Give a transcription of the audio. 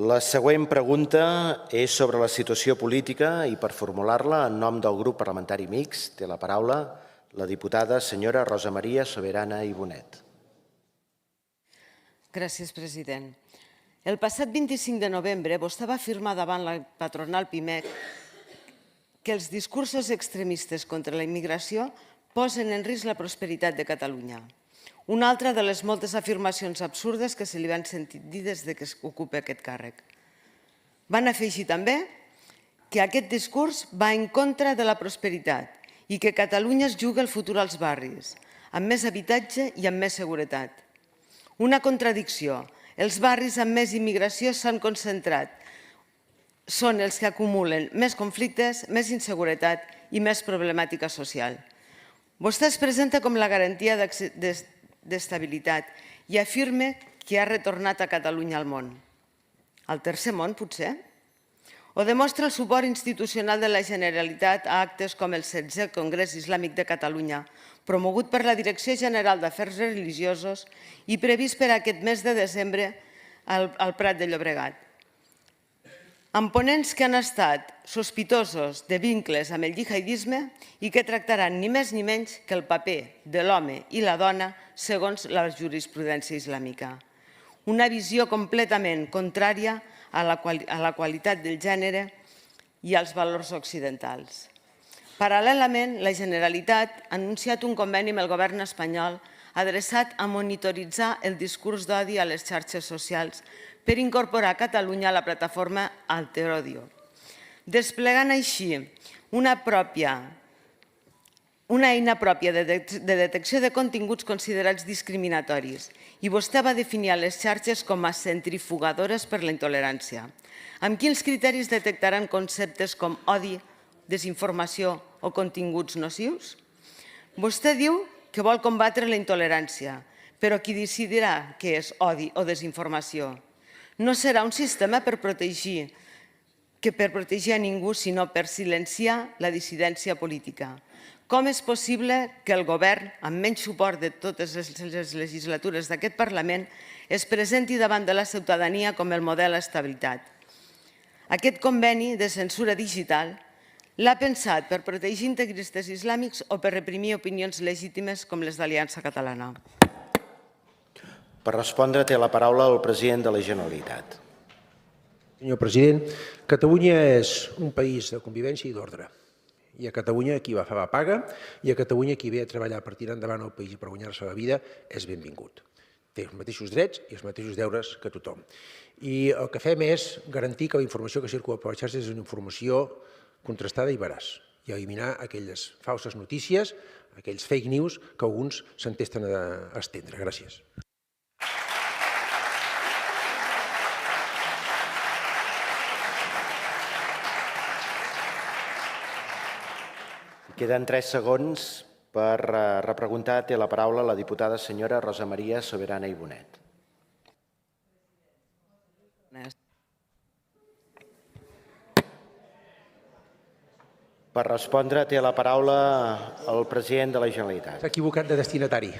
La següent pregunta és sobre la situació política i per formular-la en nom del grup parlamentari mixt té la paraula la diputada senyora Rosa Maria Soberana i Bonet. Gràcies, president. El passat 25 de novembre vostè va afirmar davant la patronal PIMEC que els discursos extremistes contra la immigració posen en risc la prosperitat de Catalunya. Una altra de les moltes afirmacions absurdes que se li van sentir dir des que ocupa aquest càrrec. Van afegir també que aquest discurs va en contra de la prosperitat i que Catalunya es juga el futur als barris, amb més habitatge i amb més seguretat. Una contradicció. Els barris amb més immigració s'han concentrat. Són els que acumulen més conflictes, més inseguretat i més problemàtica social. Vostè es presenta com la garantia d'estabilitat i afirma que ha retornat a Catalunya al món. Al tercer món, potser? O demostra el suport institucional de la Generalitat a actes com el 16è Congrés Islàmic de Catalunya, promogut per la Direcció General d'Afers Religiosos i previst per aquest mes de desembre al Prat de Llobregat. Amb ponents que han estat sospitosos de vincles amb el jihadisme i que tractaran ni més ni menys que el paper de l'home i la dona segons la jurisprudència islàmica. Una visió completament contrària a la qualitat del gènere i als valors occidentals. Paral·lelament, la Generalitat ha anunciat un conveni amb el govern espanyol adreçat a monitoritzar el discurs d'odi a les xarxes socials per incorporar Catalunya a la plataforma Alterodio, desplegant així una eina pròpia de detecció de continguts considerats discriminatoris i vostè va definir les xarxes com a centrifugadores per la intolerància. Amb quins criteris detectaran conceptes com odi, desinformació o continguts nocius? Vostè diu que vol combatre la intolerància, però qui decidirà què és odi o desinformació? No serà un sistema per protegir a ningú, sinó per silenciar la dissidència política. Com és possible que el govern, amb menys suport de totes les legislatures d'aquest Parlament, es presenti davant de la ciutadania com el model d'estabilitat? Aquest conveni de censura digital l'ha pensat per protegir integristes islàmics o per reprimir opinions legítimes com les d'Aliança Catalana? Per respondre té la paraula el president de la Generalitat. Senyor president, Catalunya és un país de convivència i d'ordre. I a Catalunya qui va paga i a Catalunya qui ve a treballar per tirar endavant el país i per guanyar-se la vida és benvingut. Té els mateixos drets i els mateixos deures que tothom. I el que fem és garantir que la informació que circula per les xarxes és una informació contrastada i veraç i eliminar aquelles falses notícies, aquells fake news que alguns s'entesten a estendre. Gràcies. Queden 3 segons per repreguntar. Té la paraula la diputada senyora Rosa Maria Soberana i Bonet. Per respondre té la paraula el president de la Generalitat. S'ha equivocat de destinatari.